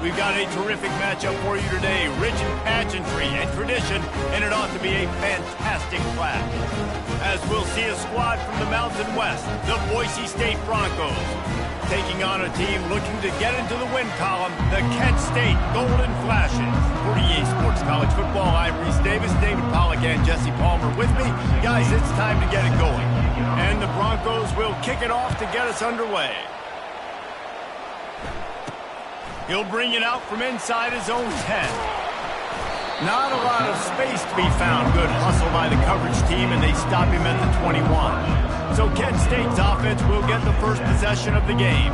We've got a terrific matchup for you today, rich in pageantry and tradition, and it ought to be a fantastic clash. As we'll see a squad from the Mountain West, the Boise State Broncos, taking on a team looking to get into the win column, the Kent State Golden Flashes. For EA Sports College Football, I'm Reese Davis, David Pollack, and Jesse Palmer with me. Guys, it's time to get it going. And the Broncos will kick it off to get us underway. He'll bring it out from inside his own 10. Not a lot of space to be found. Good hustle by the coverage team, and they stop him at the 21. So Kent State's offense will get the first possession of the game.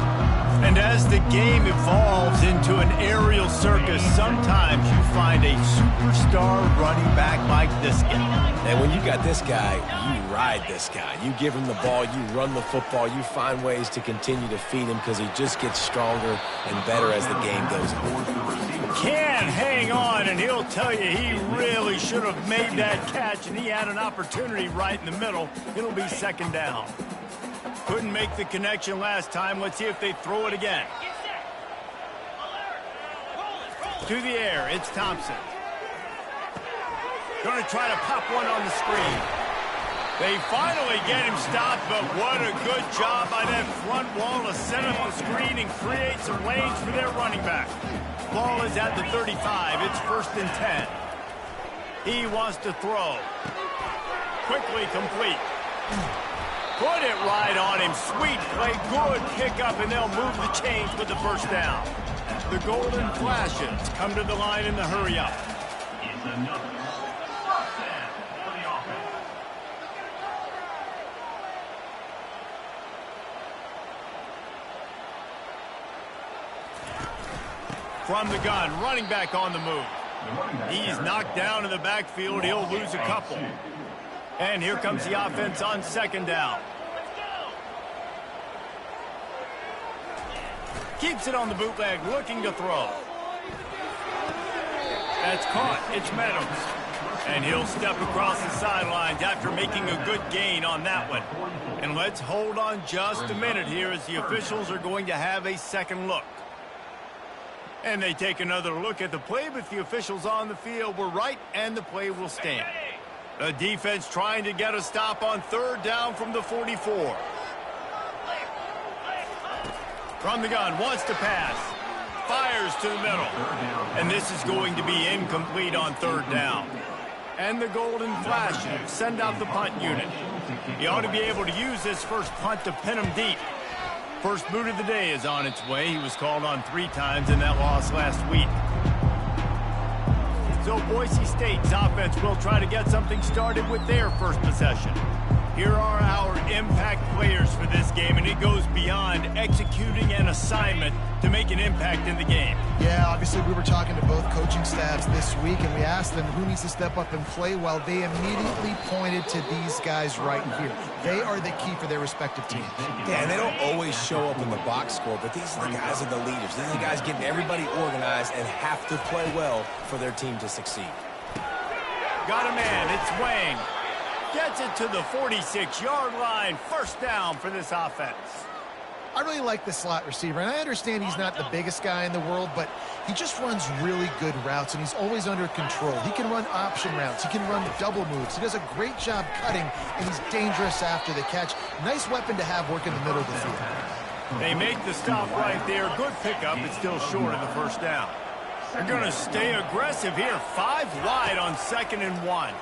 And as the game evolves into an aerial circus, sometimes you find a superstar running back like this guy. And when you got this guy, you ride this guy. You give him the ball, you run the football, you find ways to continue to feed him because he just gets stronger and better as the game goes on. Can hang on, and he'll tell you he really should have made that catch, and he had an opportunity right in the middle. It'll be second down. Couldn't make the connection last time. Let's see if they throw it again. To the air, it's Thompson. Going to try to pop one on the screen. They finally get him stopped, but what a good job by that front wall to set up the screen and create some lanes for their running back. Ball is at the 35. It's 1st and 10. He wants to throw. Quickly complete. Put it right on him. Sweet play, good pickup, and they'll move the chains with the first down. The Golden Flashes come to the line in the hurry-up. From the gun, running back on the move. He's knocked down in the backfield. He'll lose a couple. And here comes the offense on second down. Keeps it on the bootleg, looking to throw. That's caught. It's Meadows. And he'll step across the sidelines after making a good gain on that one. And let's hold on just a minute here as the officials are going to have a second look. And they take another look at the play, but the officials on the field were right, and the play will stand. The defense trying to get a stop on third down from the 44. From the gun, wants to pass. Fires to the middle. And this is going to be incomplete on third down. And the Golden Flashes send out the punt unit. He ought to be able to use this first punt to pin him deep. First boot of the day is on its way. He was called on 3 times in that loss last week. So Boise State's offense will try to get something started with their first possession. Here are our impact players for this game, and it goes beyond executing an assignment to make an impact in the game. Yeah, obviously we were talking to both coaching staffs this week, and we asked them who needs to step up and play well. They immediately pointed to these guys right here. They are the key for their respective teams. Yeah, and they don't always show up in the box score, but these are the guys that are the leaders. These are the guys getting everybody organized and have to play well for their team to succeed. Got a man. It's Wang. Gets it to the 46-yard line. First down for this offense. I really like the slot receiver, and I understand he's not the biggest guy in the world, but he just runs really good routes, and he's always under control. He can run option routes. He can run double moves. He does a great job cutting, and he's dangerous after the catch. Nice weapon to have working the middle of the field. They make the stop right there. Good pickup, but still short of the first down. They're going to stay aggressive here. 5 wide on 2nd and 1.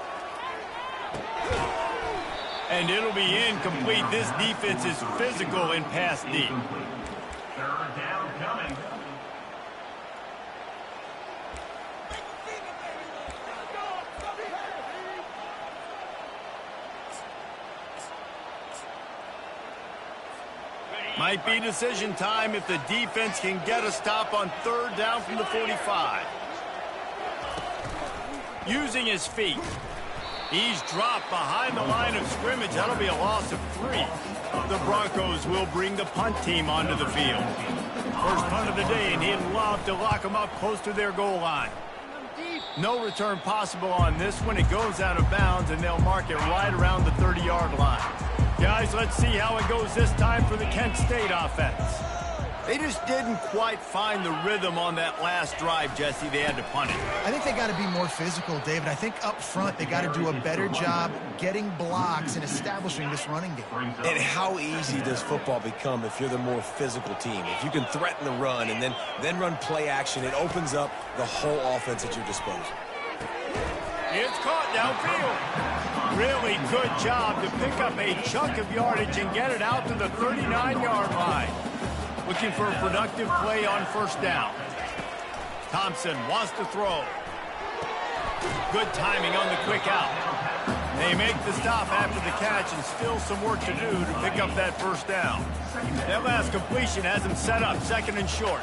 And it'll be incomplete. This defense is physical in pass deep. Third down coming. Might be decision time if the defense can get a stop on third down from the 45. Using his feet. He's dropped behind the line of scrimmage. That'll be a loss of 3. The Broncos will bring the punt team onto the field. First punt of the day, and he'd love to lock them up close to their goal line. No return possible on this one. It goes out of bounds, and they'll mark it right around the 30-yard line. Guys, let's see how it goes this time for the Kent State offense. They just didn't quite find the rhythm on that last drive, Jesse. They had to punt it. I think they got to be more physical, David. I think up front they got to do a better job getting blocks and establishing this running game. And how easy does football become if you're the more physical team? If you can threaten the run and then run play action, it opens up the whole offense at your disposal. It's caught downfield. Really good job to pick up a chunk of yardage and get it out to the 39-yard line. Looking for a productive play on first down. Thompson wants to throw. Good timing on the quick out. They make the stop after the catch and still some work to do to pick up that first down. That last completion has him set up second and short.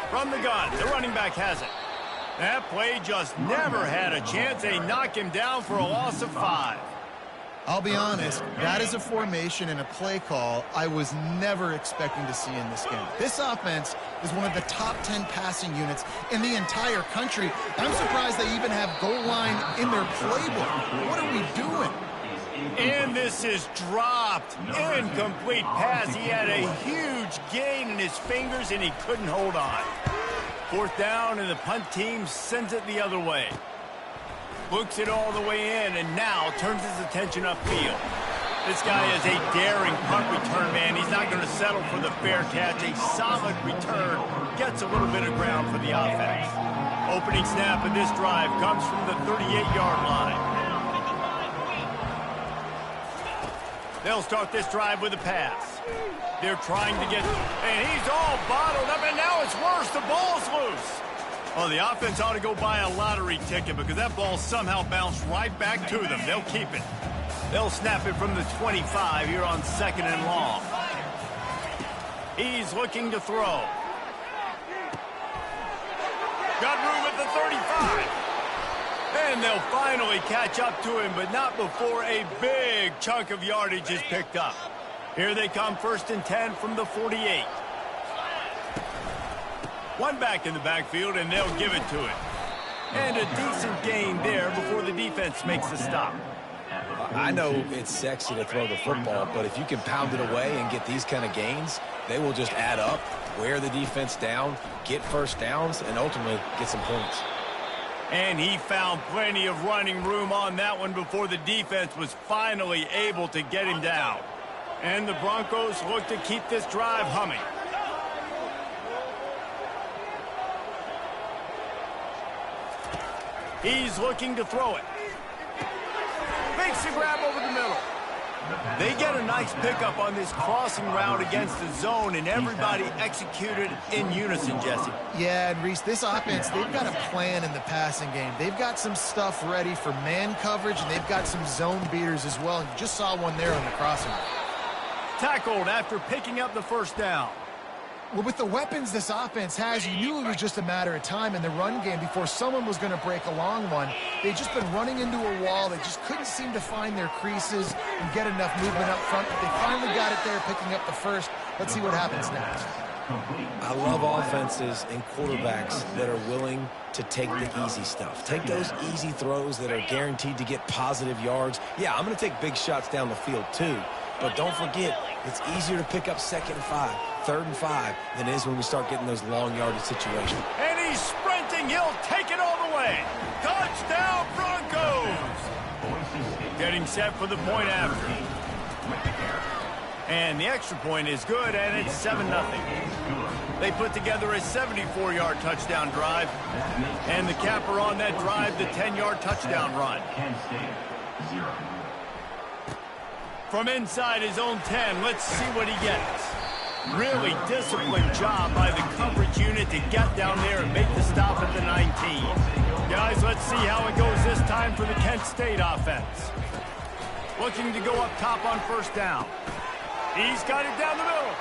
From the gun, the running back has it. That play just never had a chance. They knock him down for a loss of 5. I'll be honest, that is a formation and a play call I was never expecting to see in this game. This offense is one of the top 10 passing units in the entire country. I'm surprised they even have goal line in their playbook. What are we doing? And this is dropped. Incomplete pass. He had a huge gain in his fingers, and he couldn't hold on. Fourth down, and the punt team sends it the other way. Books it all the way in, and now turns his attention upfield. This guy is a daring punt return man. He's not going to settle for the fair catch. A solid return. Gets a little bit of ground for the offense. Opening snap of this drive comes from the 38-yard line. They'll start this drive with a pass. They're trying to get, and he's all bottled up, and now it's worse. The ball's loose. Oh, the offense ought to go buy a lottery ticket because that ball somehow bounced right back to them. They'll keep it. They'll snap it from the 25 here on second and long. He's looking to throw. Got room at the 35. And they'll finally catch up to him, but not before a big chunk of yardage is picked up. Here they come, 1st and 10 from the 48. One back in the backfield, and they'll give it to it. And a decent gain there before the defense makes the stop. I know it's sexy to throw the football, but if you can pound it away and get these kind of gains, they will just add up, wear the defense down, get first downs, and ultimately get some points. And he found plenty of running room on that one before the defense was finally able to get him down. And the Broncos look to keep this drive humming. He's looking to throw it. Makes a grab over the middle. They get a nice pickup on this crossing route against the zone, and everybody executed in unison, Jesse. Yeah, and Reese, this offense, they've got a plan in the passing game. They've got some stuff ready for man coverage, and they've got some zone beaters as well. And you just saw one there on the crossing route. Tackled after picking up the first down. Well, with the weapons this offense has, you knew it was just a matter of time in the run game before someone was going to break a long one. They've just been running into a wall. They just couldn't seem to find their creases and get enough movement up front. But they finally got it there, picking up the first. Let's see what happens next. I love offenses and quarterbacks that are willing to take the easy stuff. Take those easy throws that are guaranteed to get positive yards. Yeah, I'm going to take big shots down the field too. But don't forget, it's easier to pick up 2nd and 5, 3rd and 5 than it is when we start getting those long yardage situations. And he's sprinting. He'll take it all the way. Touchdown, Broncos! Getting set for the point after. And the extra point is good, and it's 7-0. They put together a 74-yard touchdown drive. And the capper on that drive, the 10-yard touchdown run. From inside his own 10, let's see what he gets. Really disciplined job by the coverage unit to get down there and make the stop at the 19. Guys, let's see how it goes this time for the Kent State offense. Looking to go up top on first down. He's got it down the middle.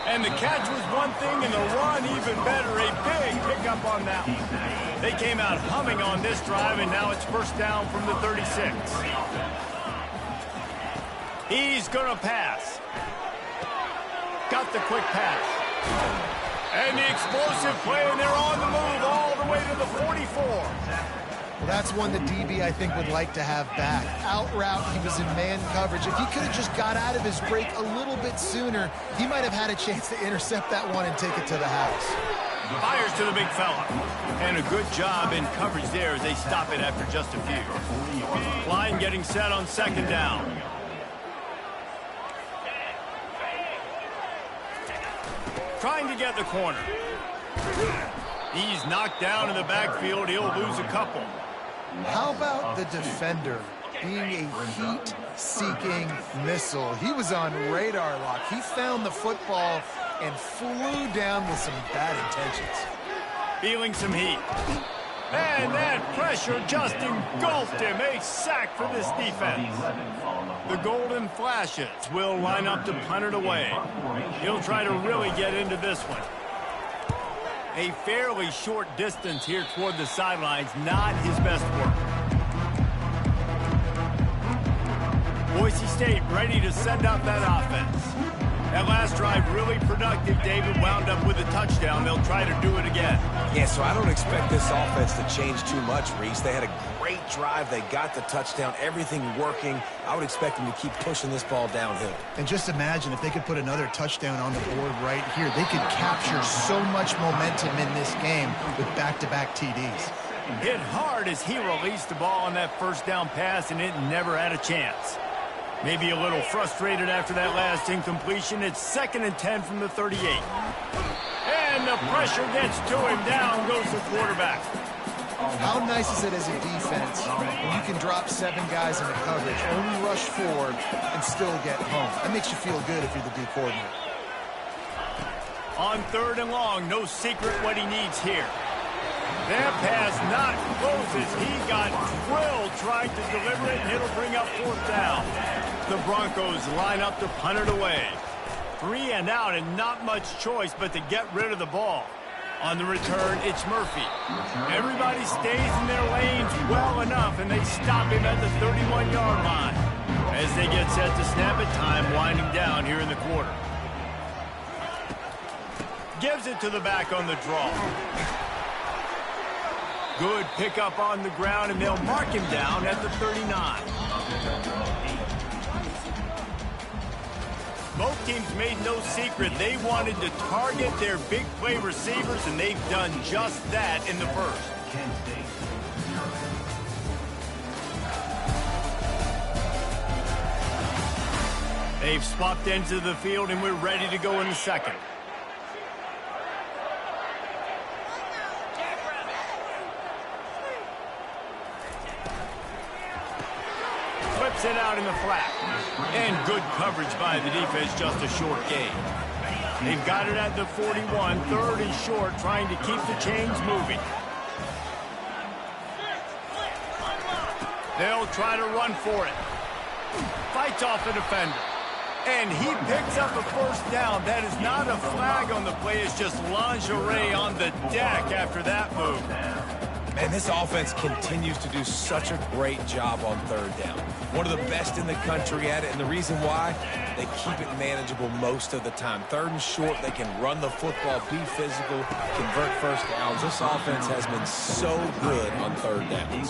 And the catch was one thing, and the run even better. A big pickup on that one. They came out humming on this drive, and now it's first down from the 36. He's going to pass. Got the quick pass. And the explosive play, and they're on the move all the way to the 44. Well, that's one the DB, I think, would like to have back. Out route, he was in man coverage. If he could have just got out of his break a little bit sooner, he might have had a chance to intercept that one and take it to the house. Fires to the big fella. And a good job in coverage there as they stop it after just a few. Line getting set on second down. Trying to get the corner. He's knocked down in the backfield. He'll lose a couple. How about the defender being a heat-seeking missile? He was on radar lock. He found the football and flew down with some bad intentions. Feeling some heat. And that pressure just engulfed him. A sack for this defense. The Golden Flashes will line up to punt it away. He'll try to really get into this one. A fairly short distance here toward the sidelines, not his best work. Boise State ready to send out that offense. That last drive really productive. David wound up with a touchdown. They'll try to do it again. Yeah, so I don't expect this offense to change too much, Reese. They had a great drive. They got the touchdown. Everything working. I would expect them to keep pushing this ball downhill. And just imagine if they could put another touchdown on the board right here. They could capture so much momentum in this game with back-to-back TDs. Hit hard as he released the ball on that first down pass, and it never had a chance. Maybe a little frustrated after that last incompletion. It's 2nd and 10 from the 38. And the pressure gets to him. Down goes the quarterback. How nice is it as a defense when you can drop 7 guys in the coverage, only rush 4, and still get home? That makes you feel good if you're the D coordinator. On 3rd and long, no secret what he needs here. That pass not closes. He got drilled trying to deliver it, and it'll bring up 4th down. The Broncos line up to punt it away. 3 and out, and not much choice but to get rid of the ball. On the return, it's Murphy. Everybody stays in their lanes well enough, and they stop him at the 31-yard line. As they get set to snap it, time winding down here in the quarter. Gives it to the back on the draw. Good pickup on the ground, and they'll mark him down at the 39. Both teams made no secret they wanted to target their big play receivers, and they've done just that in the first. They've swapped ends of the field, and we're ready to go in the second. It out in the flat. And good coverage by the defense, just a short gain. They've got it at the 41, 3rd and short, trying to keep the chains moving. They'll try to run for it. Fights off the defender. And he picks up a 1st down. That is not a flag on the play. It's just lingerie on the deck after that move. Man, this offense continues to do such a great job on 3rd down. One of the best in the country at it, and the reason why, they keep it manageable most of the time. 3rd and short, they can run the football, be physical, convert 1st downs. This offense has been so good on 3rd downs.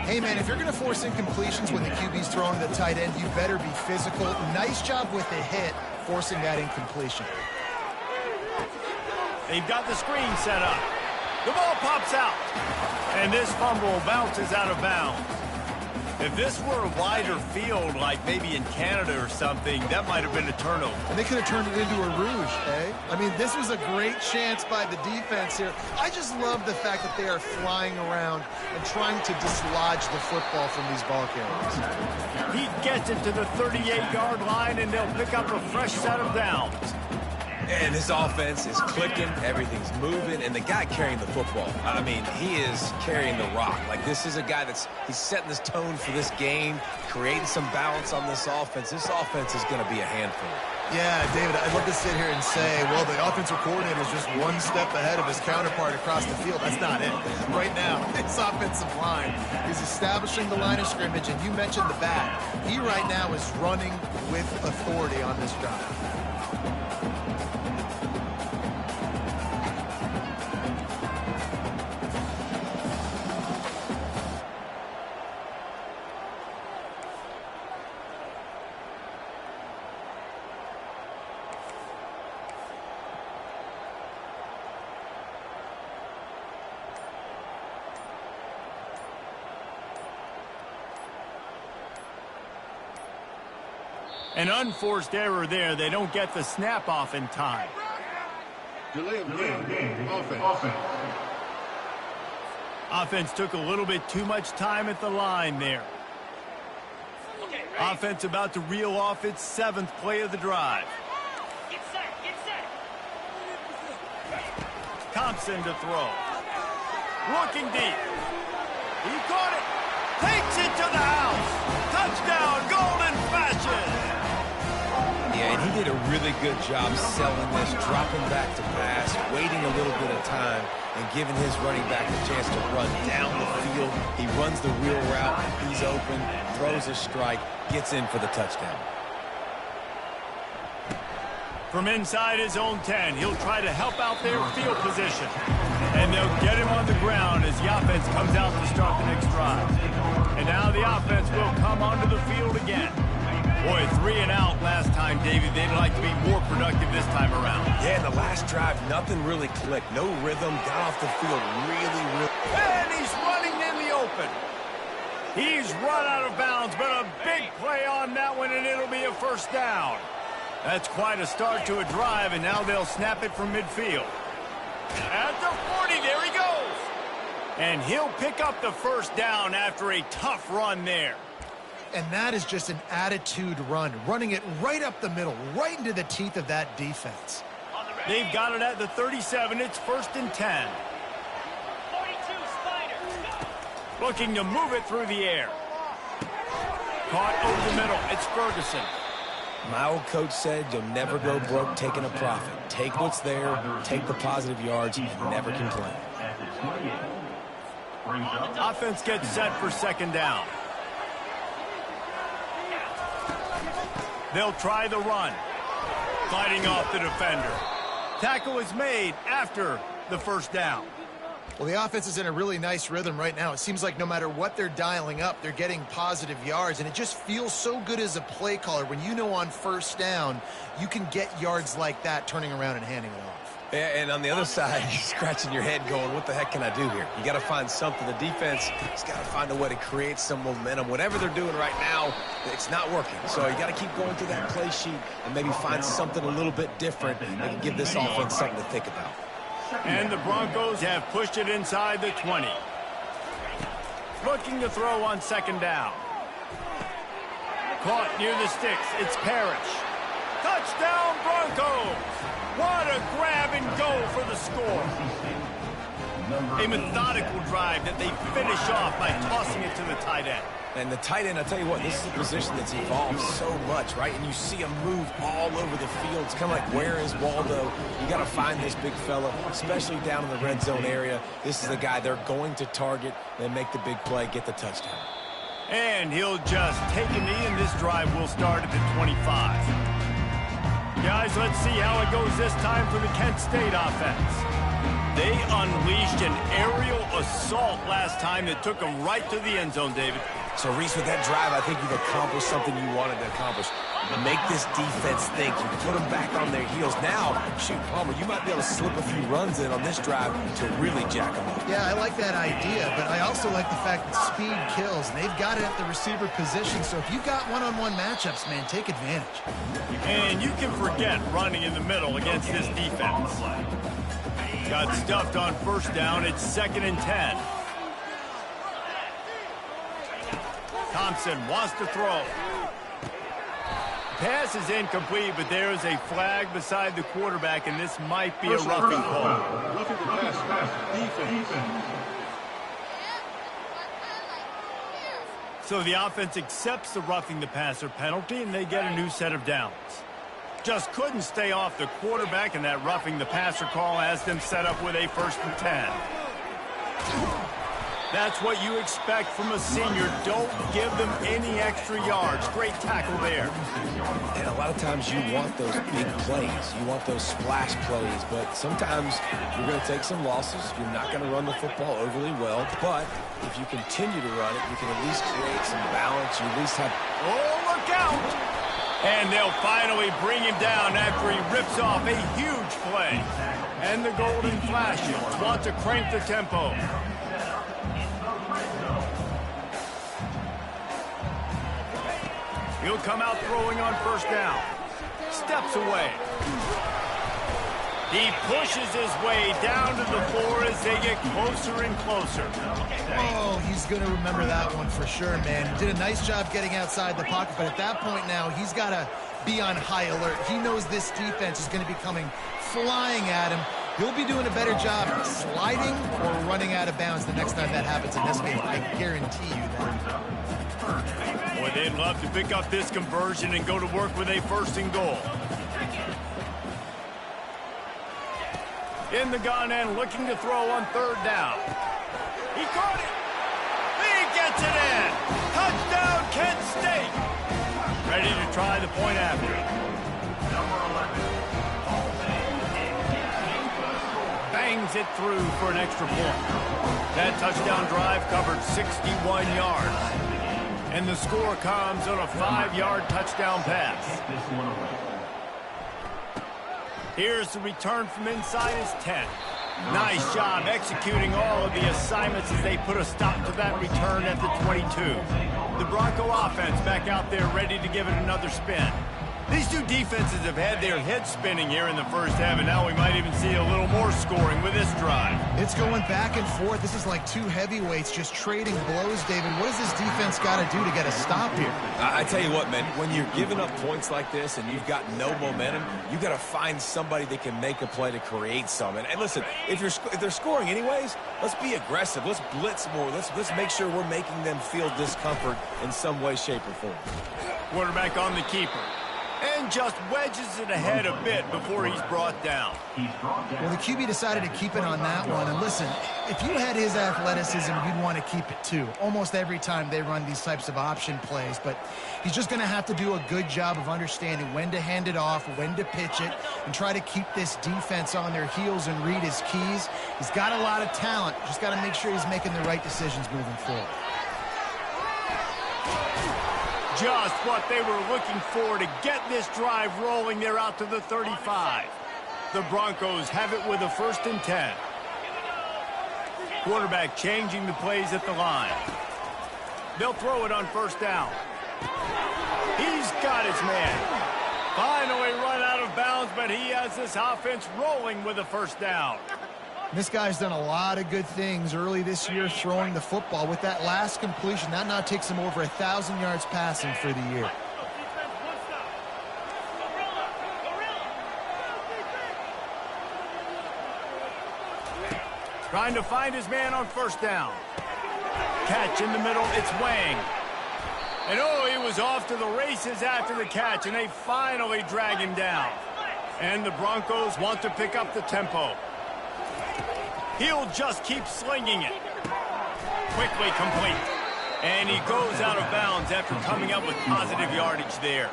Hey, man, if you're going to force incompletions when the QB's throwing the tight end, you better be physical. Nice job with the hit, forcing that incompletion. They've got the screen set up. The ball pops out, and this fumble bounces out of bounds. If this were a wider field, like maybe in Canada or something, that might have been a turnover. And they could have turned it into a rouge, eh? I mean, this was a great chance by the defense here. I just love the fact that they are flying around and trying to dislodge the football from these ball carriers. He gets it to the 38-yard line, and they'll pick up a fresh set of downs. And this offense is clicking, everything's moving, and the guy carrying the football, I mean, he is carrying the rock. Like, this is a guy he's setting this tone for this game, creating some balance on this offense. This offense is going to be a handful. Yeah, David, I'd love to sit here and say, well, the offensive coordinator is just one step ahead of his counterpart across the field. That's not it. Right now, this offensive line is establishing the line of scrimmage, and you mentioned the back. He right now is running with authority on this drive. An unforced error there. They don't get the snap off in time. Delay of game. Offense. Offense took a little bit too much time at the line there. Offense about to reel off its 7th play of the drive. Get set. Thompson to throw. Looking deep. He caught it. Takes it to the house. Touchdown, Golden Fashion. Yeah, and he did a really good job selling this, dropping back to pass, waiting a little bit of time, and giving his running back a chance to run down the field. He runs the wheel route. He's open, throws a strike, gets in for the touchdown. From inside his own 10, he'll try to help out their field position. And they'll get him on the ground as the offense comes out to start the next drive. And now the offense will come onto the field again. Boy, 3 and out last time, Davey. They'd like to be more productive this time around. Yeah, in the last drive, nothing really clicked. No rhythm, got off the field really. And he's running in the open. He's run out of bounds, but a big play on that one, and it'll be a first down. That's quite a start to a drive, and now they'll snap it from midfield. At the 40, there he goes. And he'll pick up the first down after a tough run there. And that is just an attitude run, running it right up the middle, right into the teeth of that defense. They've got it at the 37. It's 1st and 10. 42, Spider. Looking to move it through the air. Caught over the middle. It's Ferguson. My old coach said you'll never go broke taking a profit. Take what's there, take the positive yards, and never complain. Offense gets set for 2nd down. They'll try the run. Fighting off the defender. Tackle is made after the first down. Well, the offense is in a really nice rhythm right now. It seems like no matter what they're dialing up, they're getting positive yards, and it just feels so good as a play caller when you know on 1st down you can get yards like that turning around and handing it off. Yeah, and on the other side, you're scratching your head going, what the heck can I do here? You got to find something. The defense has got to find a way to create some momentum. Whatever they're doing right now, it's not working. So you got to keep going through that play sheet and maybe find something a little bit different that can give this offense something to think about. And the Broncos have pushed it inside the 20. Looking to throw on 2nd down. Caught near the sticks. It's Parrish. Touchdown, Broncos! What a grab and go for the score. A methodical drive that they finish off by tossing it to the tight end. And the tight end, I'll tell you what, this is a position that's evolved so much, right? And you see him move all over the field. It's kind of like, where is Waldo? You got to find this big fella, especially down in the red zone area. This is the guy they're going to target and make the big play, get the touchdown. And he'll just take a knee, and this drive will start at the 25. Guys, let's see how it goes this time for the Kent State offense. They unleashed an aerial assault last time that took them right to the end zone, David. So, Reese, with that drive, I think you've accomplished something you wanted to accomplish. Make this defense think. You put them back on their heels. Now, shoot, Palmer, you might be able to slip a few runs in on this drive to really jack them up. Yeah, I like that idea, but I also like the fact that speed kills, and they've got it at the receiver position. So if you've got one-on-one matchups, man, take advantage. And you can forget running in the middle against this defense. Got stuffed on 1st down. It's 2nd and 10. Thompson wants to throw. Pass is incomplete, but there is a flag beside the quarterback, and this might be a roughing call. Roughing the pass. Defense. So the offense accepts the roughing the passer penalty, and they get a new set of downs. Just couldn't stay off the quarterback, and that roughing the passer call has them set up with a 1st and 10. That's what you expect from a senior. Don't give them any extra yards. Great tackle there. And a lot of times you want those big plays. You want those splash plays. But sometimes you're going to take some losses. You're not going to run the football overly well. But if you continue to run it, you can at least create some balance. You at least have... Oh, look out! And they'll finally bring him down after he rips off a huge play. And the Golden Flashes want to crank the tempo. He'll come out throwing on first down. Steps away. He pushes his way down to the floor as they get closer and closer. Oh, he's going to remember that one for sure, man. He did a nice job getting outside the pocket, but at that point now, he's got to be on high alert. He knows this defense is going to be coming flying at him. He'll be doing a better job sliding or running out of bounds the next time that happens in this game. I guarantee you that. Boy, they'd love to pick up this conversion and go to work with a first and goal. In the gun and looking to throw on third down. He caught it. He gets it in. Touchdown, Kent State. Ready to try the point after. Bangs it through for an extra point. That touchdown drive covered 61 yards. And the score comes on a 5-yard touchdown pass. Here's the return from inside his 10. Nice job executing all of the assignments as they put a stop to that return at the 22. The Bronco offense back out there ready to give it another spin. These two defenses have had their heads spinning here in the first half, and now we might even see a little more scoring with this drive. It's going back and forth. This is like two heavyweights just trading blows, David. What does this defense got to do to get a stop here? I tell you what, man, when you're giving up points like this and you've got no momentum, you got to find somebody that can make a play to create some. And listen, if they're scoring anyways, let's be aggressive. Let's blitz more. Let's make sure we're making them feel discomfort in some way, shape, or form. Quarterback on the keeper. And just wedges it ahead a bit before he's brought down. Well, the QB decided to keep it on that one. And listen, if you had his athleticism, you'd want to keep it too. Almost every time they run these types of option plays. But he's just going to have to do a good job of understanding when to hand it off, when to pitch it, and try to keep this defense on their heels and read his keys. He's got a lot of talent. Just got to make sure he's making the right decisions moving forward. Just what they were looking for to get this drive rolling. They're out to the 35. The Broncos have it with a 1st and 10. Quarterback changing the plays at the line. They'll throw it on first down. He's got his man. Finally run out of bounds, but he has this offense rolling with a 1st down. This guy's done a lot of good things early this year throwing the football. With that last completion, that now takes him over 1,000 yards passing for the year. Trying to find his man on first down. Catch in the middle, it's Wang. And oh, he was off to the races after the catch, and they finally drag him down. And the Broncos want to pick up the tempo. He'll just keep slinging it. Quickly complete. And he goes out of bounds after coming up with positive yardage there.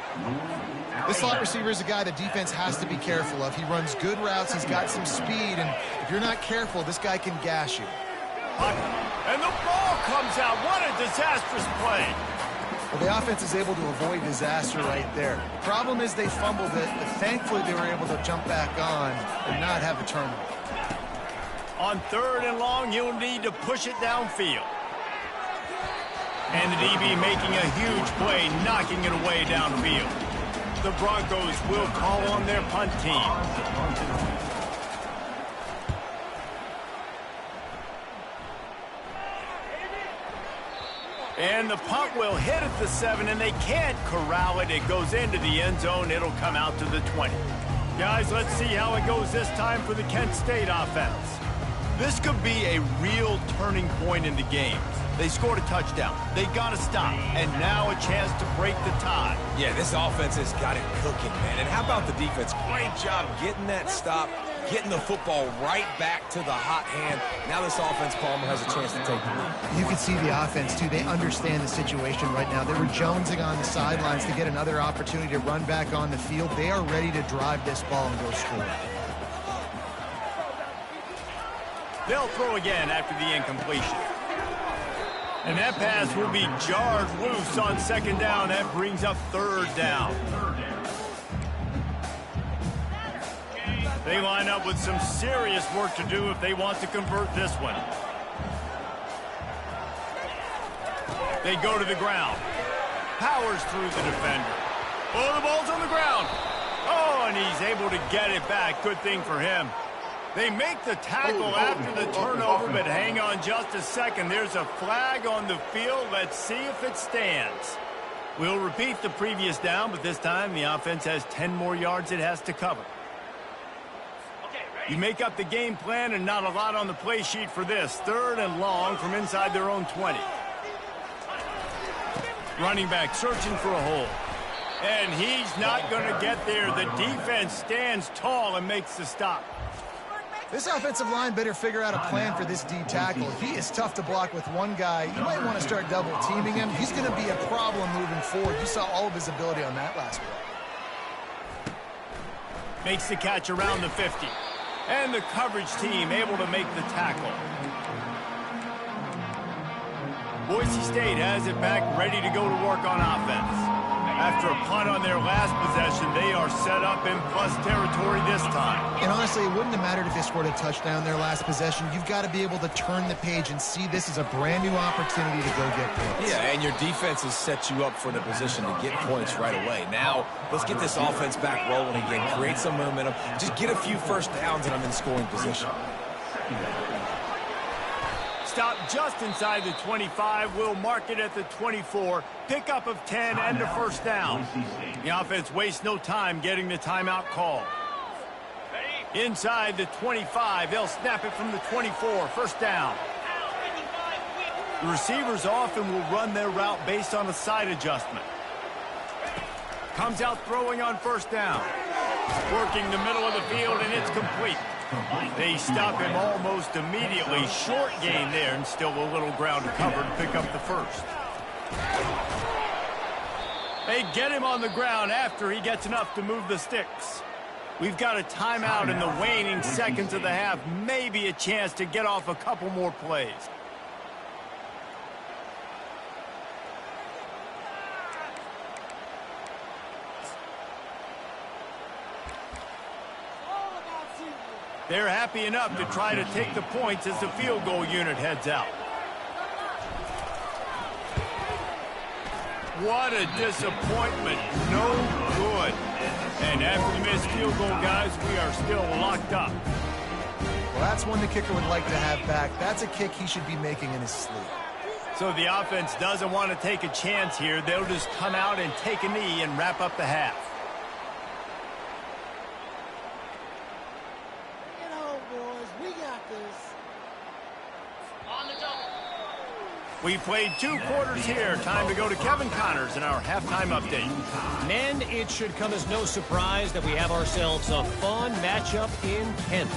This slot receiver is a guy the defense has to be careful of. He runs good routes. He's got some speed. And if you're not careful, this guy can gash you. And the ball comes out. What a disastrous play. Well, the offense is able to avoid disaster right there. The problem is they fumbled it, but thankfully they were able to jump back on and not have a turnover. On 3rd and long, he'll need to push it downfield. And the DB making a huge play, knocking it away downfield. The Broncos will call on their punt team. And the punt will hit at the 7, and they can't corral it. It goes into the end zone. It'll come out to the 20. Guys, let's see how it goes this time for the Kent State offense. This could be a real turning point in the game. They scored a touchdown. They got to stop. And now a chance to break the tie. Yeah, this offense has got it cooking, man. And how about the defense? Great job getting that stop, getting the football right back to the hot hand. Now this offense, Palmer, has a chance to take the lead. You can see the offense, too. They understand the situation right now. They were jonesing on the sidelines to get another opportunity to run back on the field. They are ready to drive this ball and go score. They'll throw again after the incompletion. And that pass will be jarred loose on 2nd down. That brings up 3rd down. They line up with some serious work to do if they want to convert this one. They go to the ground. Powers through the defender. Oh, the ball's on the ground. Oh, and he's able to get it back. Good thing for him. They make the tackle after the turnover, but hang on just a second. There's a flag on the field. Let's see if it stands. We'll repeat the previous down, but this time the offense has 10 more yards it has to cover. You make up the game plan and not a lot on the play sheet for this. 3rd and long from inside their own 20. Running back searching for a hole. And he's not going to get there. The defense stands tall and makes the stop. This offensive line better figure out a plan for this D tackle. He is tough to block with one guy. You might want to start double teaming him. He's going to be a problem moving forward. You saw all of his ability on that last play. Makes the catch around the 50. And the coverage team able to make the tackle. Boise State has it back, ready to go to work on offense. After a punt on their last possession, they are set up in plus territory this time. And honestly, it wouldn't have mattered if they scored a touchdown their last possession. You've got to be able to turn the page and see this as a brand new opportunity to go get points. Yeah, and your defense has set you up for the position to get points right away. Now, let's get this offense back rolling again, create some momentum, just get a few first downs, and I'm in scoring position. Stop just inside the 25. We'll mark it at the 24. Pickup of 10 and a first down. The offense wastes no time getting the timeout call. Inside the 25. They'll snap it from the 24. First down. The receivers often will run their route based on a side adjustment. Comes out throwing on first down. Working the middle of the field, and it's complete. They stop him almost immediately. Short gain there, and still a little ground to cover to pick up the first. They get him on the ground after he gets enough to move the sticks. We've got a timeout in the waning seconds of the half. Maybe a chance to get off a couple more plays. They're happy enough to try to take the points as the field goal unit heads out. What a disappointment. No good. And after the missed field goal, guys, we are still locked up. Well, that's one the kicker would like to have back. That's a kick he should be making in his sleep. So the offense doesn't want to take a chance here. They'll just come out and take a knee and wrap up the half. We played 2 quarters here. Time to go to Kevin Connors in our halftime update. Men, it should come as no surprise that we have ourselves a fun matchup in Kent.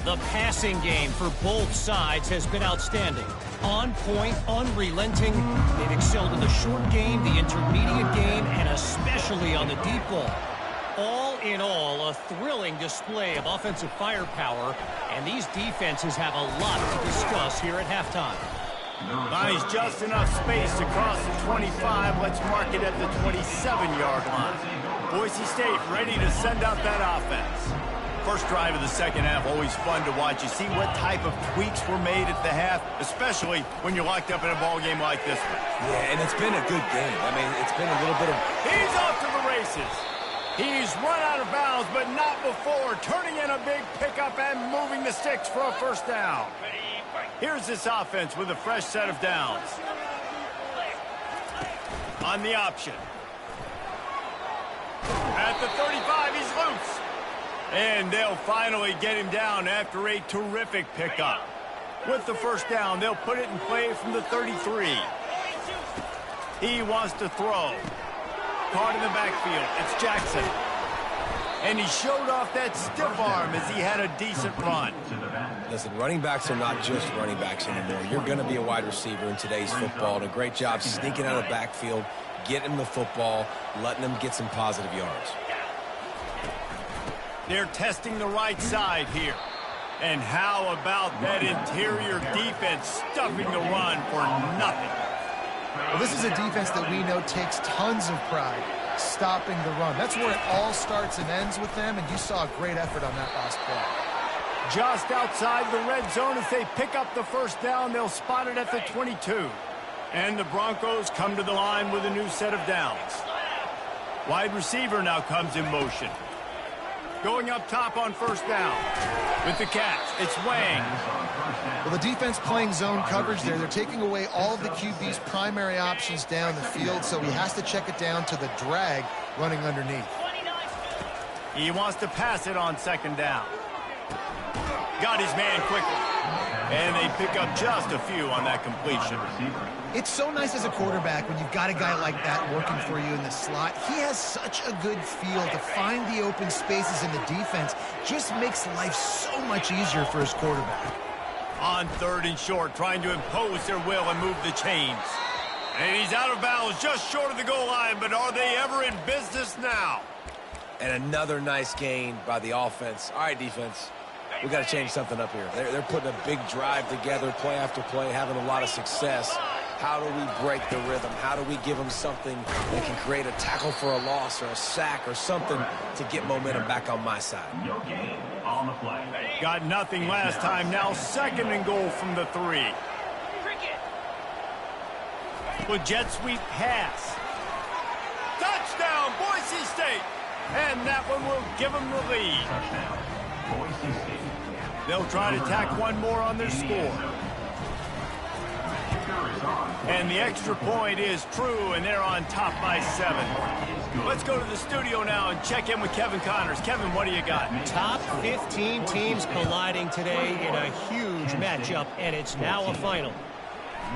The passing game for both sides has been outstanding. On point, unrelenting. They've excelled in the short game, the intermediate game, and especially on the deep ball. All in all, a thrilling display of offensive firepower, and these defenses have a lot to discuss here at halftime. Buys just enough space to cross the 25. Let's mark it at the 27-yard line. Boise State ready to send out that offense. First drive of the second half, always fun to watch. You see what type of tweaks were made at the half, especially when you're locked up in a ball game like this one. Yeah, and it's been a good game. I mean, it's been a little bit of... He's off to the races. He's run out of bounds, but not before. Turning in a big pickup and moving the sticks for a first down. Here's this offense with a fresh set of downs. On the option. At the 35, he's loose. And they'll finally get him down after a terrific pickup. With the first down, they'll put it in play from the 33. He wants to throw. Caught in the backfield. It's Jackson. And he showed off that stiff arm as he had a decent run. Listen, running backs are not just running backs anymore. You're going to be a wide receiver in today's football. And a great job sneaking out of the backfield, getting him the football, letting him get some positive yards. They're testing the right side here. And how about that interior defense stuffing the run for nothing? Well, this is a defense that we know takes tons of pride stopping the run. That's where it all starts and ends with them, and you saw a great effort on that last play. Just outside the red zone as they pick up the first down. They'll spot it at the 22. And the Broncos come to the line with a new set of downs. Wide receiver now comes in motion. Going up top on first down. With the catch, it's Wang. Well, the defense playing zone coverage there. They're taking away all of the QB's primary options down the field, so he has to check it down to the drag running underneath. He wants to pass it on second down. Got his man quickly. And they pick up just a few on that completion. It's so nice as a quarterback when you've got a guy like that working for you in the slot. He has such a good feel to find the open spaces in the defense. Just makes life so much easier for his quarterback. On third and short, trying to impose their will and move the chains. And he's out of bounds just short of the goal line, but are they ever in business now? And another nice gain by the offense. All right, defense. We got to change something up here. They're putting a big drive together, play after play, having a lot of success. How do we break the rhythm? How do we give them something that can create a tackle for a loss or a sack or something to get momentum back on my side? No gain on the play. Got nothing last time. Now second and goal from the 3. With jet sweep pass. Touchdown, Boise State. And that one will give them the lead. Touchdown, Boise State. They'll try to tack one more on their score. And the extra point is true, and they're on top by 7. Let's go to the studio now and check in with Kevin Connors. Kevin, what do you got? Top 15 teams colliding today in a huge matchup, and it's now a final.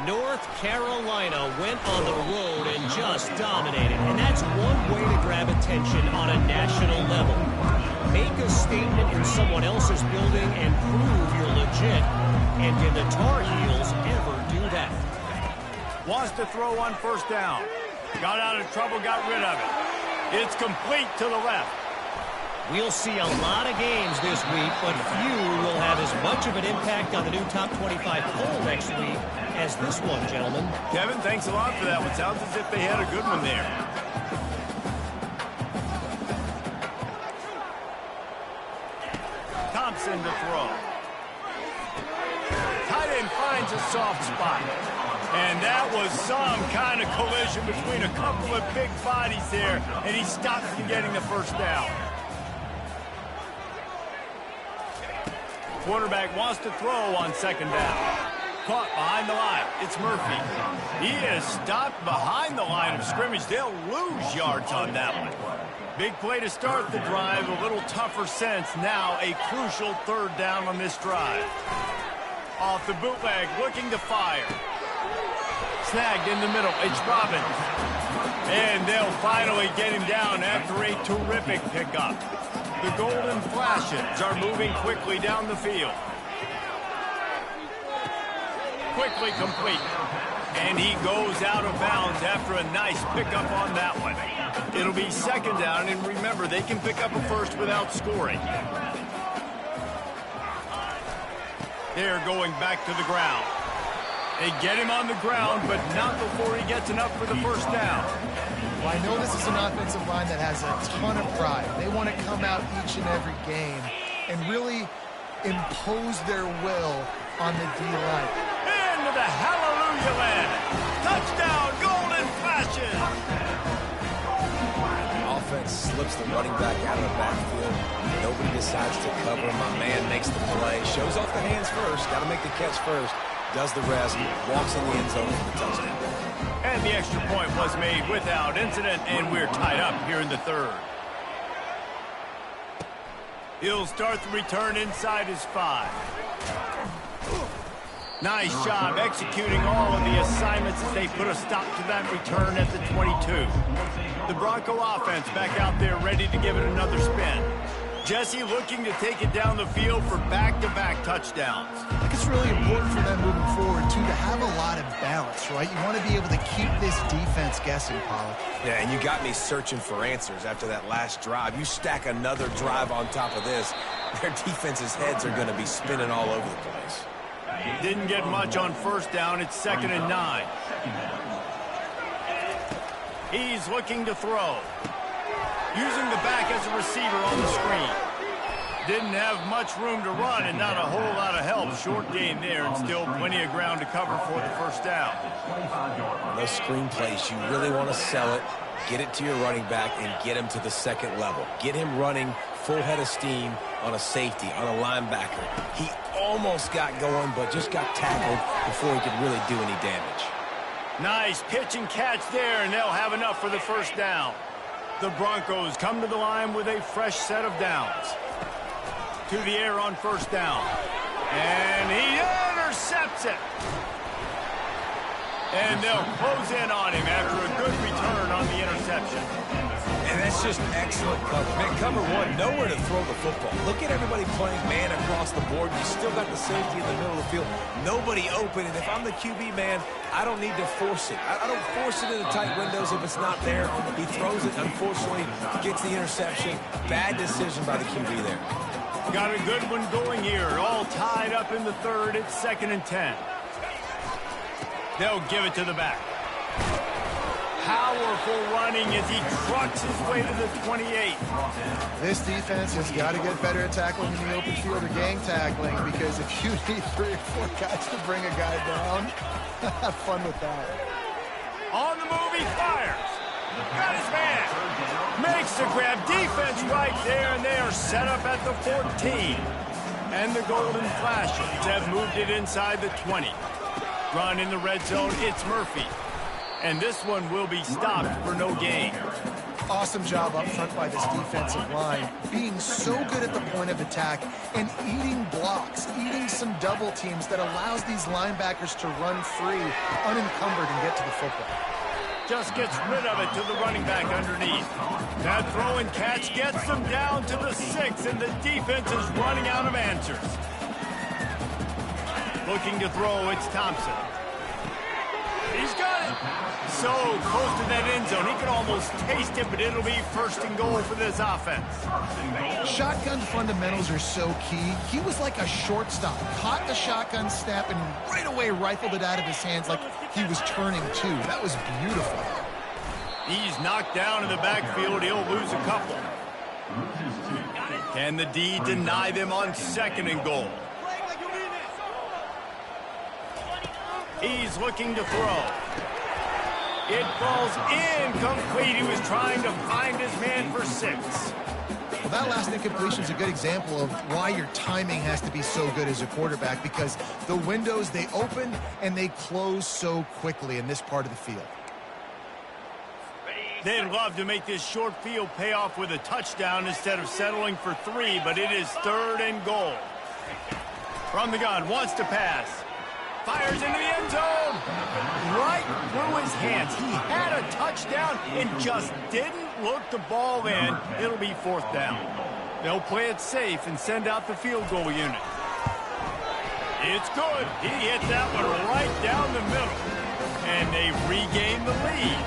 North Carolina went on the road and just dominated, and that's one way to grab attention on a national level. Make a statement in someone else's building and prove you're legit, and did the Tar Heels ever do that? Wants to throw on first down. Got out of trouble, got rid of it. It's complete to the left. We'll see a lot of games this week, but few will have as much of an impact on the new top 25 poll next week as this one, gentlemen. Kevin, thanks a lot for that one. Sounds as if they had a good one there. Thompson to throw. Tight end finds a soft spot. And that was some kind of collision between a couple of big bodies there, and he stops from getting the first down. Quarterback wants to throw on second down. Caught behind the line. It's Murphy. He is stopped behind the line of scrimmage. They'll lose yards on that one. Big play to start the drive. A little tougher sense. Now a crucial third down on this drive. Off the bootleg, looking to fire. Snagged in the middle. It's Robbins. And they'll finally get him down after a terrific pickup. The Golden Flashes are moving quickly down the field. Quickly complete. And he goes out of bounds after a nice pickup on that one. It'll be second down, and remember, they can pick up a first without scoring. They're going back to the ground. They get him on the ground, but not before he gets enough for the first down. Well, I know this is an offensive line that has a ton of pride. They want to come out each and every game and really impose their will on the D-line. Into the hallelujah land. Touchdown, Golden Flashes. Offense slips the running back out of the backfield. Nobody decides to cover. My man makes the play. Shows off the hands first. Got to make the catch first. Does the rest. Walks in the end zone for the touchdown. And the extra point was made without incident, and we're tied up here in the third. He'll start the return inside his 5. Nice job executing all of the assignments as they put a stop to that return at the 22. The Bronco offense back out there ready to give it another spin. Jesse looking to take it down the field for back-to-back touchdowns. I think it's really important for them moving forward, too, to have a lot of balance, right? You want to be able to keep this defense guessing, Pollock. Yeah, and you got me searching for answers after that last drive. You stack another drive on top of this, their defense's heads are going to be spinning all over the place. Didn't get much on first down. It's 2nd and 9. He's looking to throw. Using the back as a receiver on the screen. Didn't have much room to run and not a whole lot of help. Short gain there and still plenty of ground to cover for the first down. Those screen plays, you really want to sell it, get it to your running back, and get him to the second level. Get him running full head of steam on a safety, on a linebacker. He almost got going, but just got tackled before he could really do any damage. Nice pitch and catch there, and they'll have enough for the first down. The Broncos come to the line with a fresh set of downs. To the air on first down. And he intercepts it. And they'll close in on him after a good return on the interception. And that's just excellent cover. Man, cover one, nowhere to throw the football. Look at everybody playing man across the board. You still got the safety in the middle of the field. Nobody open. And if I'm the QB, man, I don't need to force it. I don't force it into tight windows if it's not there. He throws it, unfortunately, gets the interception. Bad decision by the QB there. Got a good one going here. All tied up in the third. It's 2nd and 10. They'll give it to the back. Powerful running as he trucks his way to the 28. This defense has got to get better at tackling in the open field or gang tackling, because if you need 3 or 4 guys to bring a guy down, have fun with that. On the move, he fires. Got his man. Makes the grab. Defense right there, and they are set up at the 14. And the Golden Flashes have moved it inside the 20. Run in the red zone, it's Murphy. And this one will be stopped for no gain. Awesome job up front by this defensive line, being so good at the point of attack and eating blocks, eating some double teams that allows these linebackers to run free, unencumbered, and get to the football. Just gets rid of it to the running back underneath. That throw and catch gets them down to the 6, and the defense is running out of answers. Looking to throw, it's Thompson. He's got it. So close to that end zone. He can almost taste it, but it'll be 1st and goal for this offense. Shotgun fundamentals are so key. He was like a shortstop. Caught the shotgun snap and right away rifled it out of his hands like he was turning two. That was beautiful. He's knocked down in the backfield. He'll lose a couple. Can the D deny them on 2nd and goal? He's looking to throw. It falls incomplete. He was trying to find his man for 6. Well, that last incompletion is a good example of why your timing has to be so good as a quarterback, because the windows, they open and they close so quickly in this part of the field. They'd love to make this short field pay off with a touchdown instead of settling for 3, but it is 3rd and goal. From the gun, wants to pass. Fires into the end zone. Right through his hands. He had a touchdown and just didn't look the ball in. It'll be 4th down. They'll play it safe and send out the field goal unit. It's good. He hit that one right down the middle. And they regained the lead.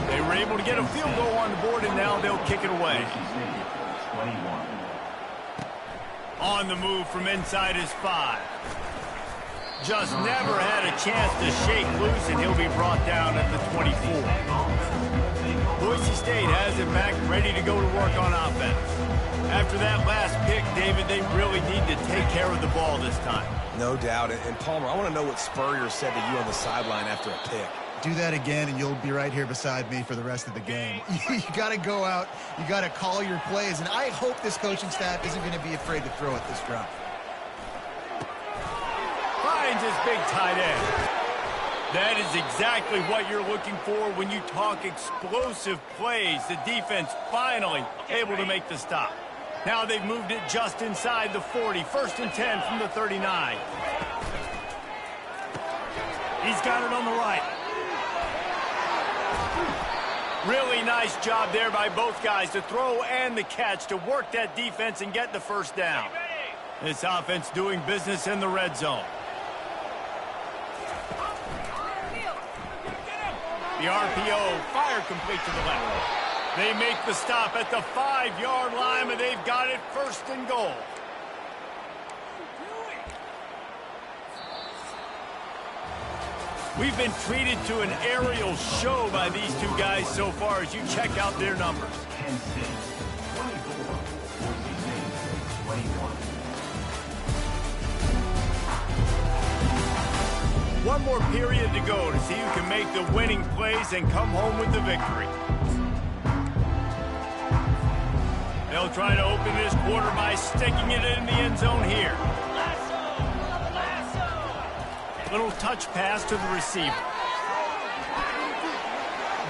They were able to get a field goal on the board, and now they'll kick it away. On the move from inside his 5. Just never had a chance to shake loose, and he'll be brought down at the 24. Boise State has it back, ready to go to work on offense. After that last pick, David, they really need to take care of the ball this time. No doubt. And Palmer, I want to know what Spurrier said to you on the sideline after a pick. Do that again, and you'll be right here beside me for the rest of the game. You got to go out. You got to call your plays, and I hope this coaching staff isn't going to be afraid to throw at this drive. Finds his big tight end. That is exactly what you're looking for when you talk explosive plays. The defense finally able to make the stop. Now they've moved it just inside the 40. 1st and 10 from the 39. He's got it on the right. Really nice job there by both guys to throw and the catch to work that defense and get the 1st down. This offense doing business in the red zone. The RPO, fire complete to the left. They make the stop at the 5-yard line, and they've got it 1st and goal. We've been treated to an aerial show by these two guys so far as you check out their numbers. One more period to go to see who can make the winning plays and come home with the victory. They'll try to open this quarter by sticking it in the end zone here. Little touch pass to the receiver.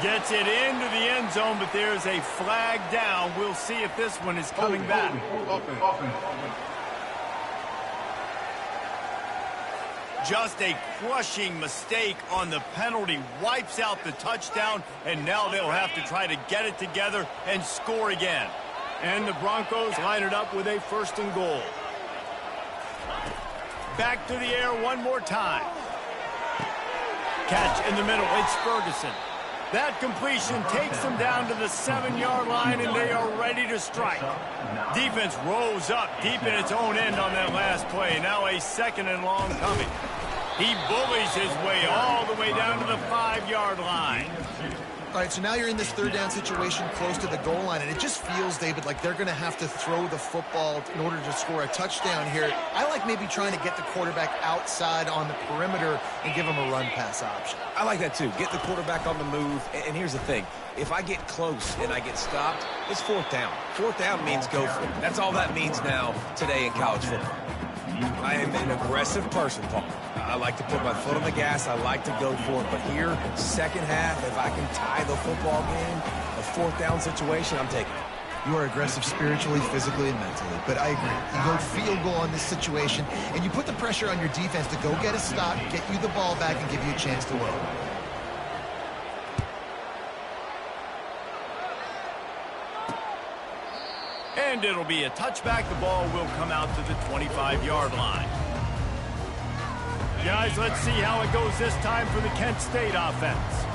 Gets it into the end zone, but there's a flag down. We'll see if this one is coming back. Just a crushing mistake on the penalty. Wipes out the touchdown, and now they'll have to try to get it together and score again. And the Broncos line it up with a 1st and goal. Back to the air one more time. Catch in the middle. It's Ferguson. That completion takes them down to the 7-yard line, and they are ready to strike. Defense rose up deep in its own end on that last play. Now a 2nd and long coming. He bullies his way all the way down to the 5-yard line. All right, so now you're in this 3rd down situation close to the goal line, and it just feels, David, like they're going to have to throw the football in order to score a touchdown here. I like maybe trying to get the quarterback outside on the perimeter and give him a run-pass option. I like that, too. Get the quarterback on the move. And here's the thing. If I get close and I get stopped, it's 4th down. 4th down means go for it. That's all that means now today in college football. I am an aggressive person, Paul. I like to put my foot on the gas. I like to go for it. But here, 2nd half, if I can tie the football game, a 4th down situation, I'm taking it. You are aggressive spiritually, physically, and mentally. But I agree. You go field goal on this situation, and you put the pressure on your defense to go get a stop, get you the ball back, and give you a chance to win. And it'll be a touchback. The ball will come out to the 25-yard line. Guys, let's see how it goes this time for the Kent State offense.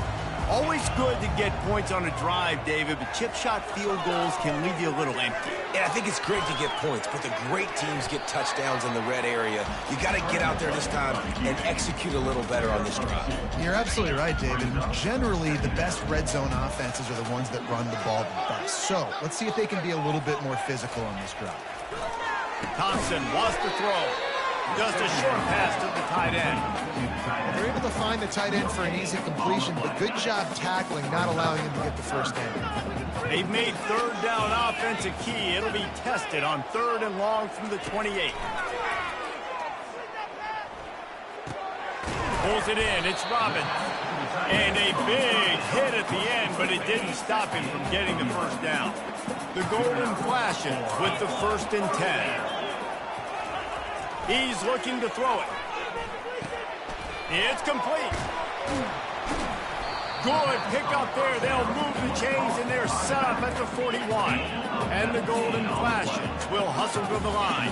Always good to get points on a drive, David, but chip shot field goals can leave you a little empty. Yeah, I think it's great to get points, but the great teams get touchdowns in the red area. You got to get out there this time and execute a little better on this drive. You're absolutely right, David. Generally, the best red zone offenses are the ones that run the ball the best. So let's see if they can be a little bit more physical on this drive. Thompson wants to throw. Just a short pass to the tight end. They're able to find the tight end for an easy completion, but good job tackling, not allowing him to get the first down. They've made 3rd down offense a key. It'll be tested on 3rd and long from the 28. Pulls it in. It's Robbins. And a big hit at the end, but it didn't stop him from getting the first down. The Golden Flashes with the 1st and 10. He's looking to throw it. It's complete. Good pickup there. They'll move the chains, and they're set up at the 41. And the Golden Flashes will hustle to the line.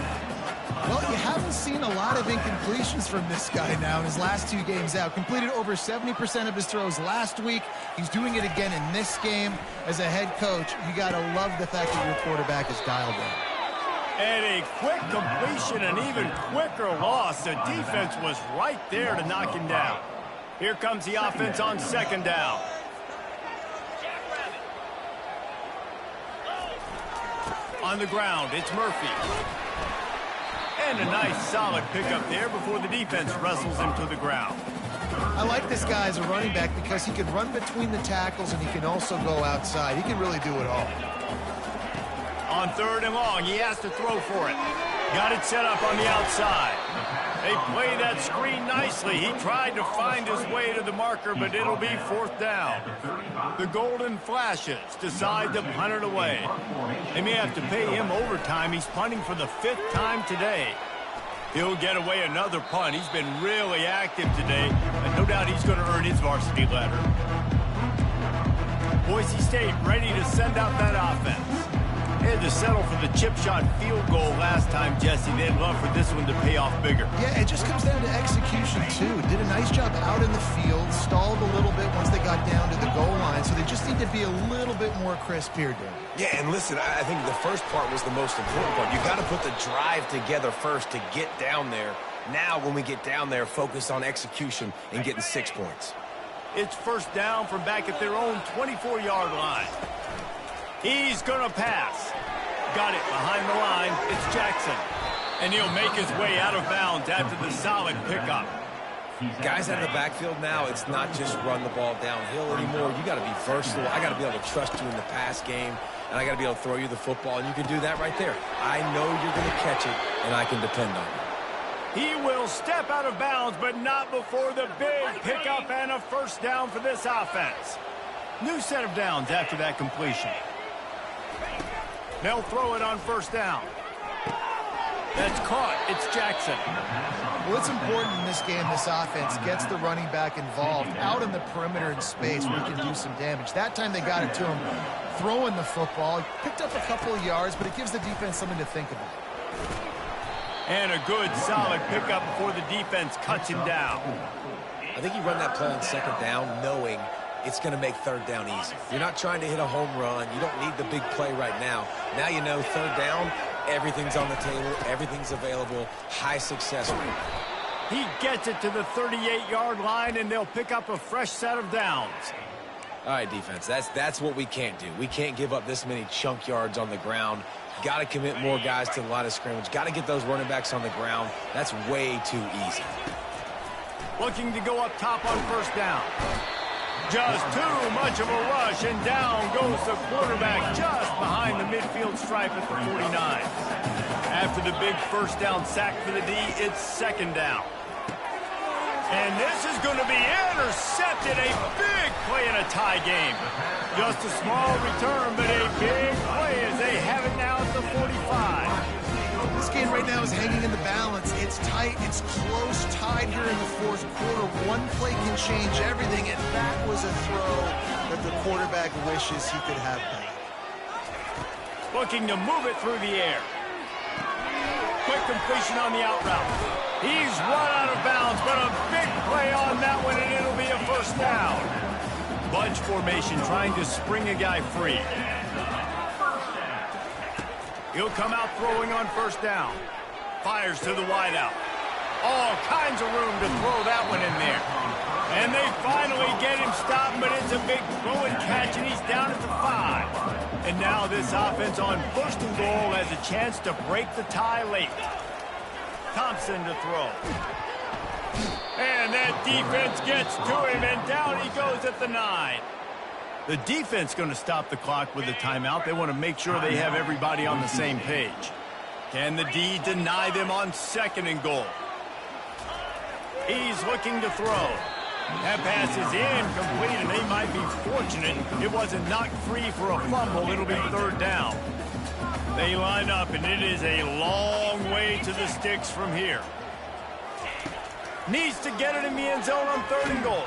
Well, you haven't seen a lot of incompletions from this guy now in his last 2 games out. Completed over 70% of his throws last week. He's doing it again in this game. As a head coach, you got to love the fact that your quarterback is dialed in. And a quick completion, an even quicker loss. The defense was right there to knock him down. Here comes the offense on 2nd down. On the ground, it's Murphy. And a nice solid pickup there before the defense wrestles him to the ground. I like this guy as a running back because he can run between the tackles and he can also go outside. He can really do it all. On 3rd and long, he has to throw for it. Got it set up on the outside. They play that screen nicely. He tried to find his way to the marker, but it'll be 4th down. The Golden Flashes decide to punt it away. They may have to pay him overtime. He's punting for the 5th time today. He'll get away another punt. He's been really active today, and no doubt he's going to earn his varsity letter. Boise State ready to send out that offense. They had to settle for the chip shot field goal last time, Jesse. They'd love for this one to pay off bigger. Yeah, it just comes down to execution, too. Did a nice job out in the field, stalled a little bit once they got down to the goal line, so they just need to be a little bit more crisp here, Dave. Yeah, and listen, I think the first part was the most important part. You got to put the drive together first to get down there. Now, when we get down there, focus on execution and getting 6 points. It's 1st down from back at their own 24-yard line. He's going to pass. got it behind the line. It's Jackson. And he'll make his way out of bounds after the solid pickup. Guys out of the backfield now, it's not just run the ball downhill anymore. You got to be versatile. I got to be able to trust you in the pass game, and I got to be able to throw you the football, and you can do that right there. I know you're going to catch it, and I can depend on you. He will step out of bounds, but not before the big pickup and a first down for this offense. New set of downs after that completion. They'll throw it on first down. That's caught. It's Jackson. Well, it's important in this game this offense gets the running back involved out in the perimeter in space where he can do some damage. That time they got it to him throwing the football. He picked up a couple of yards, but it gives the defense something to think about. And a good, solid pickup before the defense cuts him down. I think you run that play on second down knowing it's going to make third down easy. You're not trying to hit a home run. You don't need the big play right now. Now you know third down, everything's on the table, everything's available, high success rate. He gets it to the 38-yard line, and they'll pick up a fresh set of downs. All right, defense, that's what we can't do. We can't give up this many chunk yards on the ground. Got to commit more guys to the line of scrimmage. Got to get those running backs on the ground. That's way too easy. Looking to go up top on first down. Just too much of a rush, and down goes the quarterback just behind the midfield stripe at the 49. After the big first down sack for the D, it's second down. And this is going to be intercepted. A big play in a tie game. Just a small return, but a big play as they have it now at the 45. This game right now is hanging in the balance. It's tight. It's close, tied here in the fourth quarter. One play can change everything, and that was a throw that the quarterback wishes he could have back. Looking to move it through the air. Quick completion on the out route. He's run out of bounds, but a big play on that one, and it'll be a first down. Bunch formation trying to spring a guy free. He'll come out throwing on first down. Fires to the wideout. All kinds of room to throw that one in there. And they finally get him stopped, but it's a big throw and catch, and he's down at the 5. And now this offense on first and goal has a chance to break the tie late. Thompson to throw. And that defense gets to him, and down he goes at the 9. The defense going to stop the clock with a timeout. They want to make sure they have everybody on the same page. Can the D deny them on second and goal? He's looking to throw. That pass is incomplete, and they might be fortunate it wasn't knocked free for a fumble. It'll be third down. They line up, and it is a long way to the sticks from here. Needs to get it in the end zone on third and goal.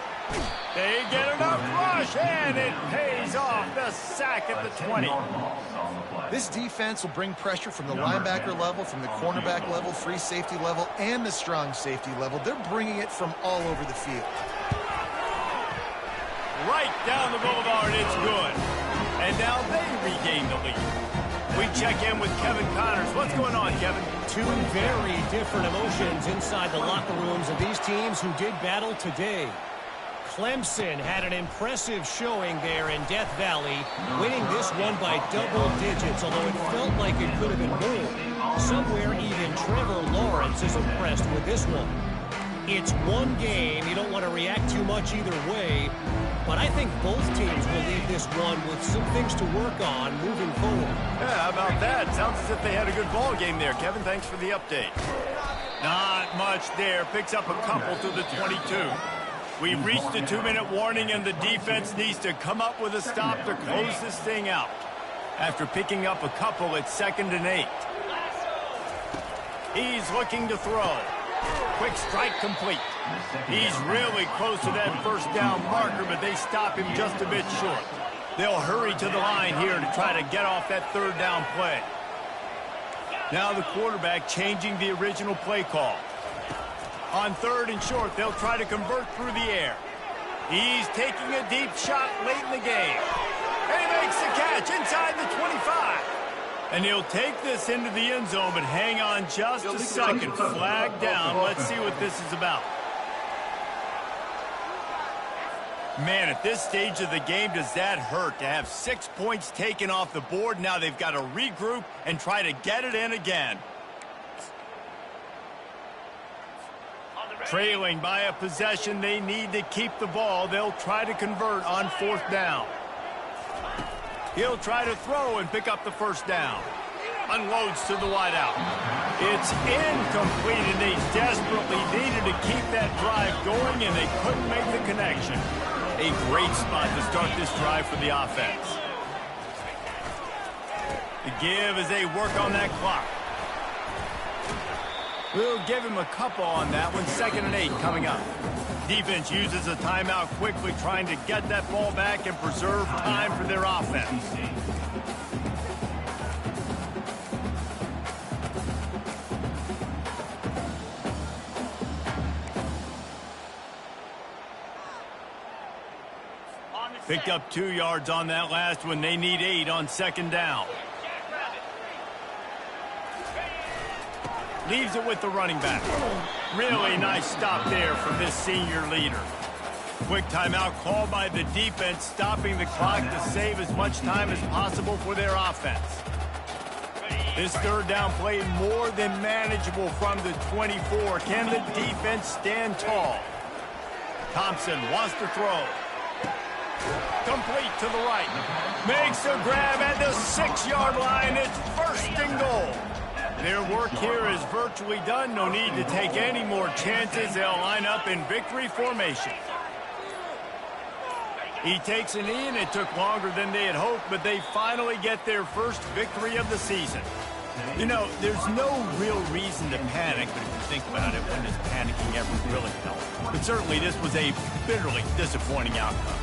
They get enough rush, and it pays off. The sack at the 20. This defense will bring pressure from the linebacker level, from the cornerback level, free safety level, and the strong safety level. They're bringing it from all over the field. Right down the boulevard, it's good. And now they regain the lead. We check in with Kevin Connors. What's going on, Kevin? Two very different emotions inside the locker rooms of these teams who did battle today. Clemson had an impressive showing there in Death Valley, winning this one by double digits, although it felt like it could have been more. Somewhere even Trevor Lawrence is impressed with this one. It's one game. You don't want to react too much either way, but I think both teams will leave this one with some things to work on moving forward. Yeah, how about that? Sounds as if they had a good ball game there, Kevin. Thanks for the update. Not much there. Picks up a couple to the 22. We've reached a 2-minute warning, and the defense needs to come up with a stop to close this thing out. After picking up a couple, it's 2nd and 8. He's looking to throw. Quick strike complete. He's really close to that first down marker, but they stop him just a bit short. They'll hurry to the line here to try to get off that third down play. Now the quarterback changing the original play call. On third and short, they'll try to convert through the air. He's taking a deep shot late in the game. And he makes the catch inside the 25. And he'll take this into the end zone, but hang on just a second. Flag down. Let's see what this is about. Man, at this stage of the game, does that hurt to have 6 points taken off the board? Now they've got to regroup and try to get it in again. Trailing by a possession, they need to keep the ball. They'll try to convert on 4th down. He'll try to throw and pick up the first down. Unloads to the wideout. It's incomplete, and they desperately needed to keep that drive going, and they couldn't make the connection. A great spot to start this drive for the offense. The give as they work on that clock. We'll give him a couple on that one. 2nd and 8 coming up. Defense uses a timeout quickly, trying to get that ball back and preserve time for their offense. Picked up 2 yards on that last one. They need 8 on 2nd down. Leaves it with the running back. Really nice stop there from this senior leader. Quick timeout called by the defense, stopping the clock to save as much time as possible for their offense. This 3rd down play more than manageable from the 24. Can the defense stand tall? Thompson wants to throw. Complete to the right. Makes a grab at the 6-yard line. It's 1st and goal. Their work here is virtually done. No need to take any more chances. They'll line up in victory formation. He takes a knee, and it took longer than they had hoped, but they finally get their first victory of the season. You know, there's no real reason to panic, but if you think about it, when does panicking ever really help? But certainly this was a bitterly disappointing outcome.